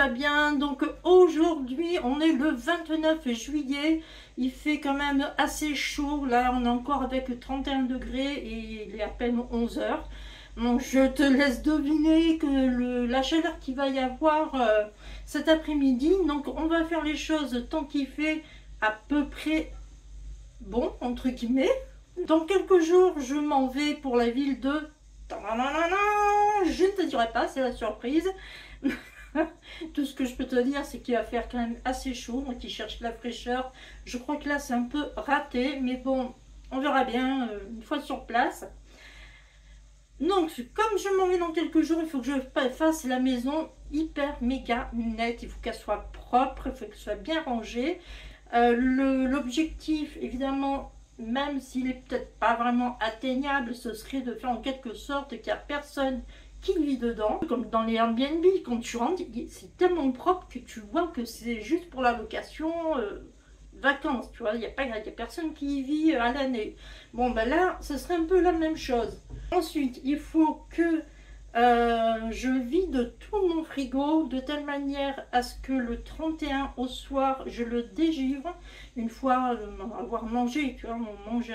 va bien. Donc aujourd'hui, on est le 29 juillet. Il fait quand même assez chaud. Là, on est encore avec 31 degrés et il est à peine 11 heures. Donc je te laisse deviner que la chaleur qu'il va y avoir cet après-midi. Donc on va faire les choses tant qu'il fait à peu près bon, entre guillemets. Dans quelques jours, je m'en vais pour la ville de... Je ne te dirai pas, c'est la surprise. Tout ce que je peux te dire, c'est qu'il va faire quand même assez chaud. Donc il cherche la fraîcheur. Je crois que là, c'est un peu raté. Mais bon, on verra bien une fois sur place. Donc, comme je m'en vais dans quelques jours, il faut que je fasse la maison hyper méga nette. Il faut qu'elle soit propre, il faut qu'elle soit bien rangée. L'objectif, évidemment, même s'il est peut-être pas vraiment atteignable, ce serait de faire en quelque sorte qu'il n'y a personne qui vit dedans. Comme dans les Airbnb, quand tu rentres, c'est tellement propre que tu vois que c'est juste pour la location vacances, tu vois. Il n'y a personne qui y vit à l'année. Bon, ben là, ce serait un peu la même chose. Ensuite, il faut que je vide tout mon frigo de telle manière à ce que le 31 au soir, je le dégivre. Une fois avoir mangé, tu vois, on mange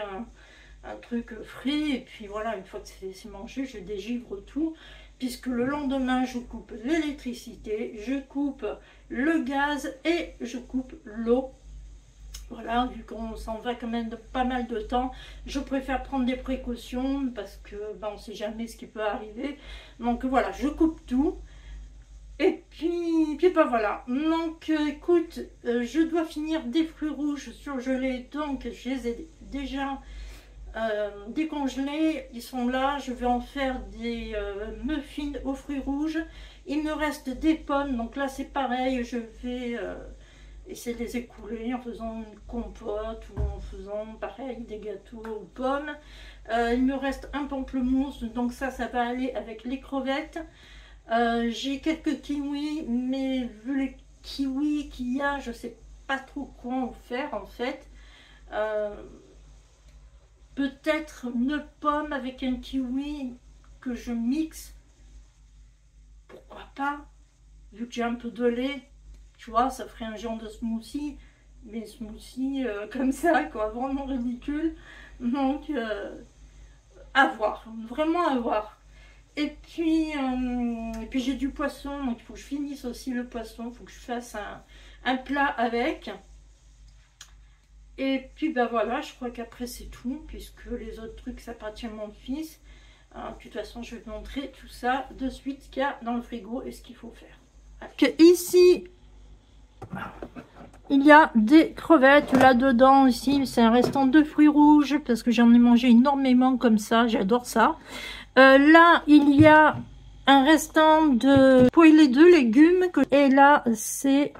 un truc frais. Et puis voilà, une fois que c'est mangé, je dégivre tout. Puisque le lendemain, je coupe l'électricité, je coupe le gaz et je coupe l'eau. Voilà, vu qu'on s'en va quand même de pas mal de temps, je préfère prendre des précautions parce que ben, on ne sait jamais ce qui peut arriver. Donc voilà, je coupe tout. Et puis ben voilà. Donc écoute, je dois finir des fruits rouges surgelés. Donc je les ai déjà décongelés. Ils sont là. Je vais en faire des muffins aux fruits rouges. Il me reste des pommes. Donc là c'est pareil, je vais... essayer de les écouler en faisant une compote ou en faisant pareil des gâteaux aux pommes. Il me reste un pamplemousse, donc ça va aller avec les crevettes. J'ai quelques kiwis, mais vu les kiwis qu'il y a, je sais pas trop quoi en faire en fait. Peut-être une pomme avec un kiwi que je mixe. Pourquoi pas, vu que j'ai un peu de lait. Tu vois, ça ferait un genre de smoothie, mais smoothie comme ça, quoi, vraiment ridicule. Donc, à voir, vraiment à voir. Et puis j'ai du poisson, donc il faut que je finisse aussi le poisson, il faut que je fasse un plat avec. Et puis, ben voilà, je crois qu'après c'est tout, puisque les autres trucs, ça appartient à mon fils. De toute façon, je vais te montrer tout ça de suite, ce qu'il y a dans le frigo et ce qu'il faut faire. Que ici... il y a des crevettes là-dedans ici, c'est un restant de fruits rouges parce que j'en ai mangé énormément comme ça, j'adore ça. Là, il y a un restant de poêlée de légumes et là, c'est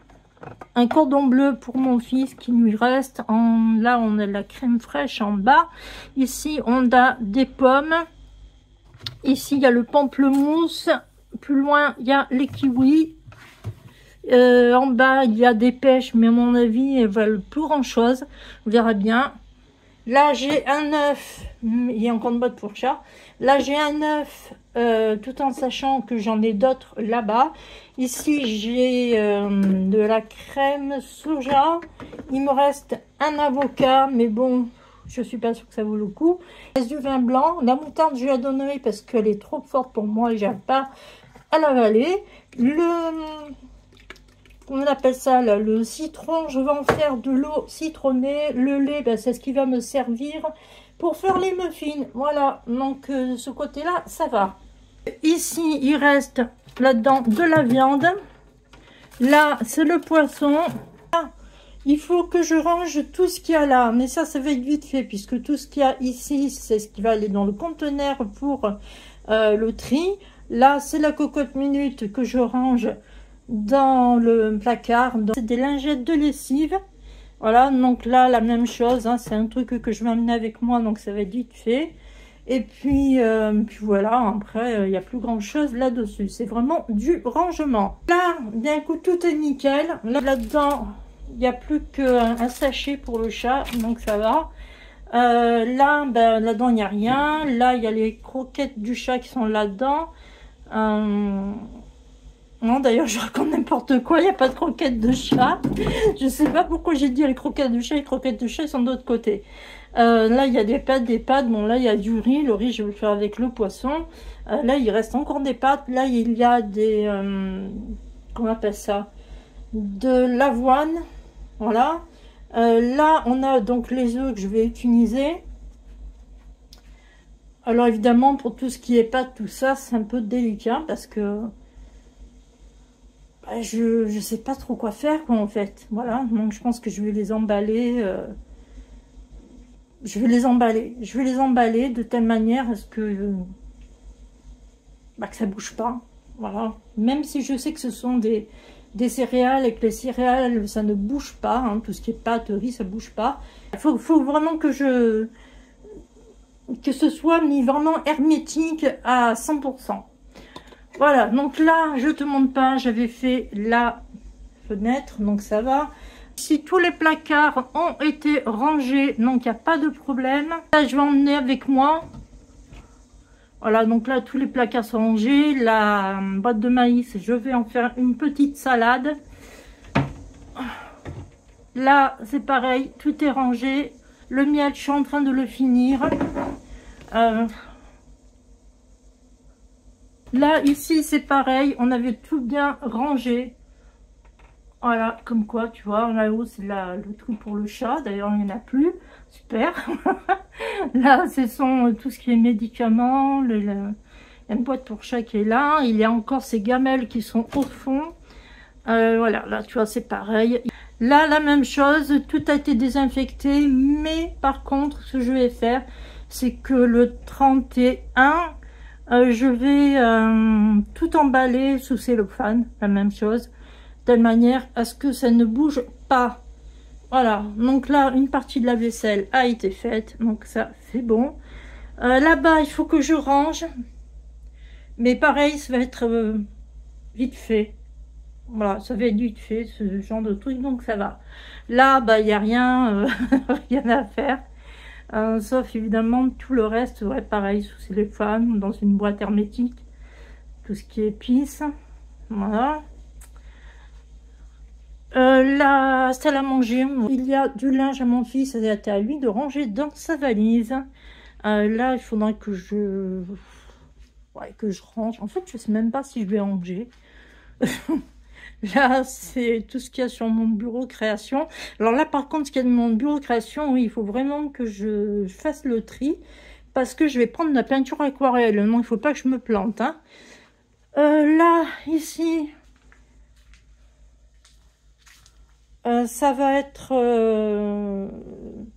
un cordon bleu pour mon fils qui lui reste. Là, on a la crème fraîche en bas. Ici, on a des pommes. Ici, il y a le pamplemousse. Plus loin, il y a les kiwis. En bas, il y a des pêches, mais à mon avis, elles valent plus grand chose. On verra bien. Là, j'ai un œuf. Il y a encore une boîte pour chat. Là, j'ai un œuf, tout en sachant que j'en ai d'autres là-bas. Ici, j'ai de la crème soja. Il me reste un avocat, mais bon, je suis pas sûre que ça vaut le coup. Il reste du vin blanc. La moutarde, je la donnerai parce qu'elle est trop forte pour moi et j'arrive pas à l'avaler. On appelle ça là, le citron, je vais en faire de l'eau citronnée. Le lait, ben, c'est ce qui va me servir pour faire les muffins. Voilà, donc ce côté-là, ça va. Ici, il reste là-dedans de la viande. Là, c'est le poisson. Là, il faut que je range tout ce qu'il y a là. Mais ça va être vite fait, puisque tout ce qu'il y a ici, c'est ce qui va aller dans le conteneur pour le tri. Là, c'est la cocotte minute que je range dans le placard. C'est des lingettes de lessive. Voilà, donc là, la même chose. Hein, c'est un truc que je vais amener avec moi, donc ça va être vite fait. Et puis voilà, après, il n'y a plus grand chose là-dessus. C'est vraiment du rangement. Là, d'un coup, tout est nickel. Là-dedans, il n'y a plus qu'un sachet pour le chat, donc ça va. Là, ben, là-dedans, il n'y a rien. Là, il y a les croquettes du chat qui sont là-dedans. Non, d'ailleurs, je raconte n'importe quoi, il n'y a pas de croquettes de chat. Je sais pas pourquoi j'ai dit les croquettes de chat, les croquettes de chat sont de l'autre côté. Là, il y a des pâtes. Bon, là, il y a du riz. Le riz, je vais le faire avec le poisson. Là, il reste encore des pâtes. Là, il y a des... comment on appelle ça? De l'avoine. Voilà. Là, on a donc les œufs que je vais utiliser. Alors, évidemment, pour tout ce qui est pâtes, tout ça, c'est un peu délicat parce que... je sais pas trop quoi faire, quoi, en fait. Voilà. Donc, je pense que je vais les emballer... Je vais les emballer de telle manière à ce que ça bouge pas. Voilà. Même si je sais que ce sont des céréales et que les céréales, ça ne bouge pas. Hein, tout ce qui est pâte, riz, ça bouge pas. Il faut vraiment que ce soit mis vraiment hermétique à 100%. Voilà. Donc là, je te montre pas. J'avais fait la fenêtre, donc ça va. Si tous les placards ont été rangés, donc il n'y a pas de problème. Là, je vais emmener avec moi. Voilà, donc là, tous les placards sont rangés. La boîte de maïs, je vais en faire une petite salade. Là, c'est pareil, tout est rangé. Le miel, je suis en train de le finir. Là, ici, c'est pareil. On avait tout bien rangé. Voilà, comme quoi, tu vois, là-haut, c'est le truc pour le chat. D'ailleurs, il n'y en a plus. Super. Là, ce sont tout ce qui est médicaments. Il y a une boîte pour chat qui est là. Il y a encore ces gamelles qui sont au fond. Voilà, là, tu vois, c'est pareil. Là, la même chose. Tout a été désinfecté. Mais, par contre, ce que je vais faire, c'est que le 31, je vais tout emballer sous cellophane. La même chose. De telle manière à ce que ça ne bouge pas. Voilà, donc là, une partie de la vaisselle a été faite, donc ça, c'est bon. Là-bas, il faut que je range. Mais pareil, ça va être vite fait. Voilà, ça va être vite fait, ce genre de truc, donc ça va. Là, bah, il n'y a rien, rien à faire. Sauf, évidemment, tout le reste, ouais, pareil, sous cellophane, dans une boîte hermétique. Tout ce qui est épices. Voilà. La salle à manger, il y a du linge à mon fils, c'est à lui de ranger dans sa valise. Là, il faudra que je range. En fait, je sais même pas si je vais ranger. Là, c'est tout ce qu'il y a sur mon bureau création. Alors là, par contre, ce qu'il y a de mon bureau création, oui, il faut vraiment que je fasse le tri parce que je vais prendre de la peinture aquarelle. Non, il faut pas que je me plante. Hein. Là, ici... ça va être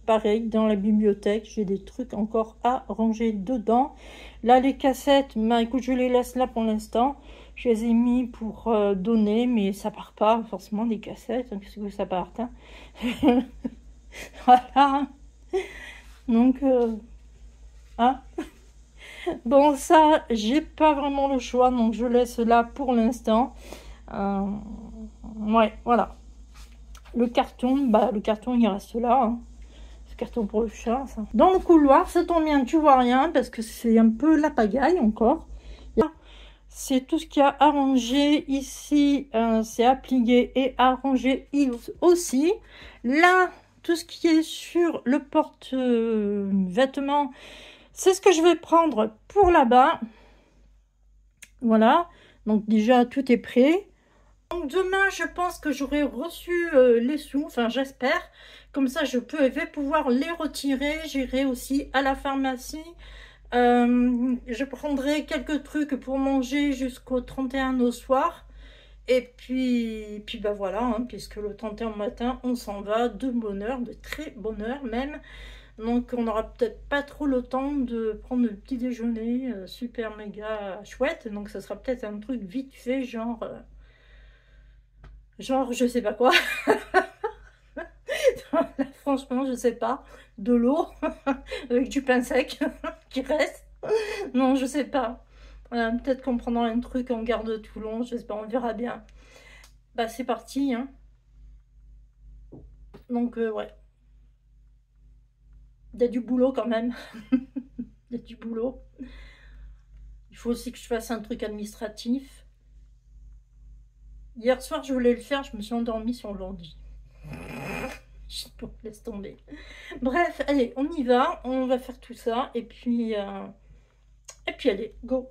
pareil dans la bibliothèque. J'ai des trucs encore à ranger dedans. Là, les cassettes, bah, écoute, je les laisse là pour l'instant. Je les ai mis pour donner, mais ça part pas forcément des cassettes. Qu'est-ce que ça parte hein. Voilà. Donc, hein. Bon, ça, j'ai pas vraiment le choix, donc je laisse là pour l'instant. Ouais, voilà. Le carton, bah le carton il reste là. Hein. Ce carton pour le chat. Ça. Dans le couloir, ça tombe bien, tu vois rien parce que c'est un peu la pagaille encore. C'est tout ce qu'il y a à ranger ici. C'est à plier et à ranger aussi. Là, tout ce qui est sur le porte-vêtements, c'est ce que je vais prendre pour là-bas. Voilà. Donc déjà, tout est prêt. Donc demain, je pense que j'aurai reçu les sous, enfin j'espère. Comme ça, vais pouvoir les retirer. J'irai aussi à la pharmacie. Je prendrai quelques trucs pour manger jusqu'au 31 au soir. Et puis bah voilà, hein, puisque le 31 matin, on s'en va de bonne heure, de très bonne heure même. Donc on n'aura peut-être pas trop le temps de prendre le petit déjeuner super méga chouette. Donc ça sera peut-être un truc vite fait, genre je sais pas quoi. Là, franchement, je sais pas. De l'eau avec du pain sec qui reste. Non, je sais pas. Peut-être qu'on prendra un truc en gare de Toulon. Je sais pas, on verra bien. Bah, c'est parti. Hein. Donc, ouais. Il y a du boulot quand même. Il y a du boulot. Il faut aussi que je fasse un truc administratif. Hier soir, je voulais le faire, je me suis endormie sur l'ordi. Bon, laisse tomber. Bref, allez, on y va. On va faire tout ça. Et puis allez, go.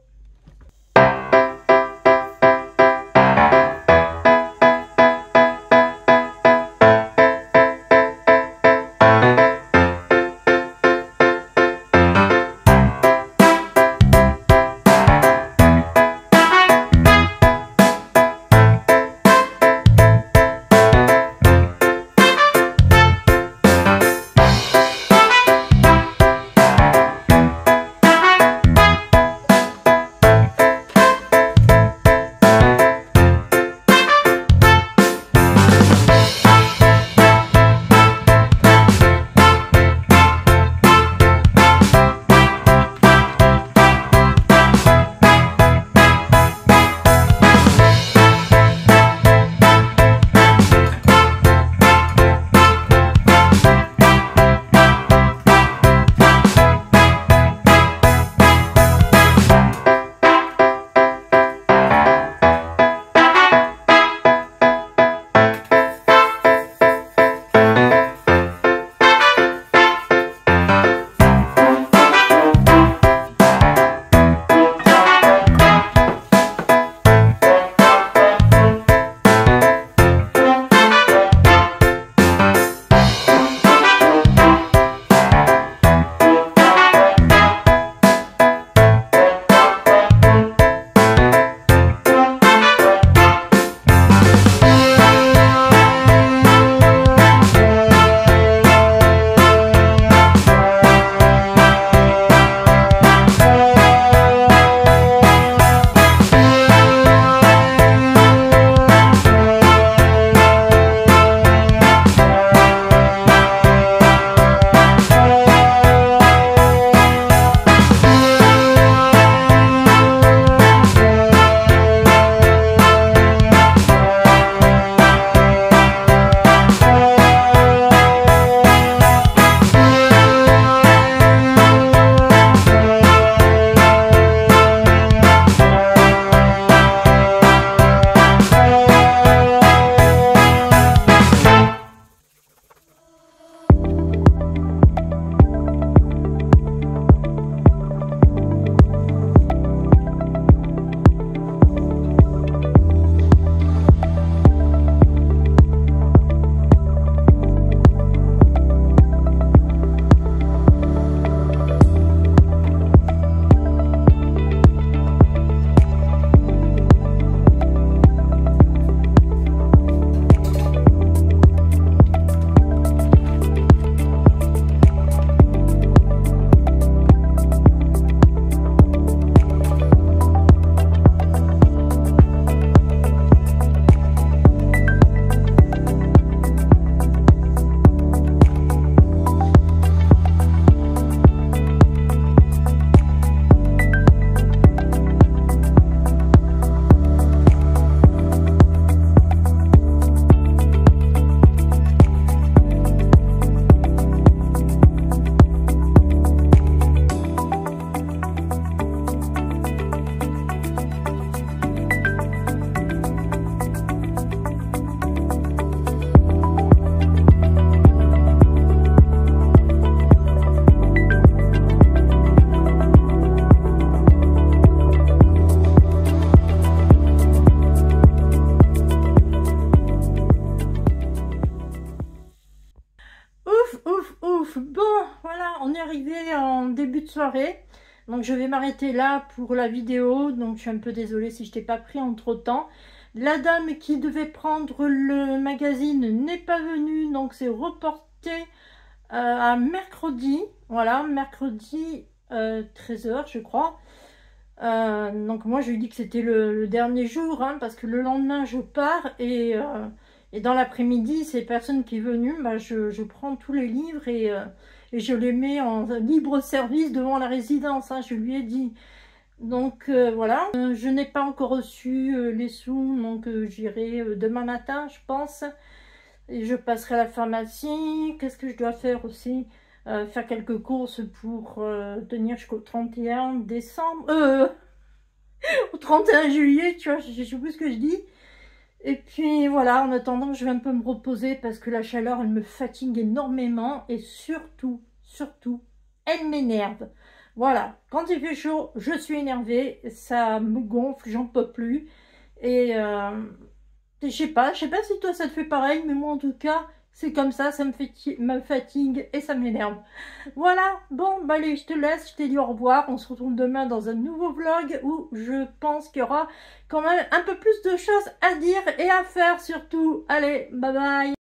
Début de soirée, donc je vais m'arrêter là pour la vidéo. Donc je suis un peu désolée si je t'ai pas pris entre temps. La dame qui devait prendre le magazine n'est pas venue, donc c'est reporté à mercredi. Voilà, mercredi 13h je crois. Donc moi je lui dis que c'était le dernier jour, hein, parce que le lendemain je pars et dans l'après-midi, c'est personne qui est venue, bah, je prends tous les livres et je les mets en libre service devant la résidence, hein, je lui ai dit. Donc voilà, je n'ai pas encore reçu les sous, donc j'irai demain matin, je pense. Et je passerai à la pharmacie. Qu'est-ce que je dois faire aussi? Faire quelques courses pour tenir jusqu'au 31 décembre. Au 31 juillet, tu vois, je sais plus ce que je dis. Et puis voilà, en attendant, je vais un peu me reposer parce que la chaleur, elle me fatigue énormément et surtout, elle m'énerve. Voilà, quand il fait chaud, je suis énervée, ça me gonfle, j'en peux plus. Et je sais pas si toi ça te fait pareil, mais moi en tout cas, c'est comme ça me fatigue et ça m'énerve. Voilà, bon, bah allez, je te laisse, je t'ai dit au revoir. On se retrouve demain dans un nouveau vlog où je pense qu'il y aura quand même un peu plus de choses à dire et à faire surtout. Allez, bye bye!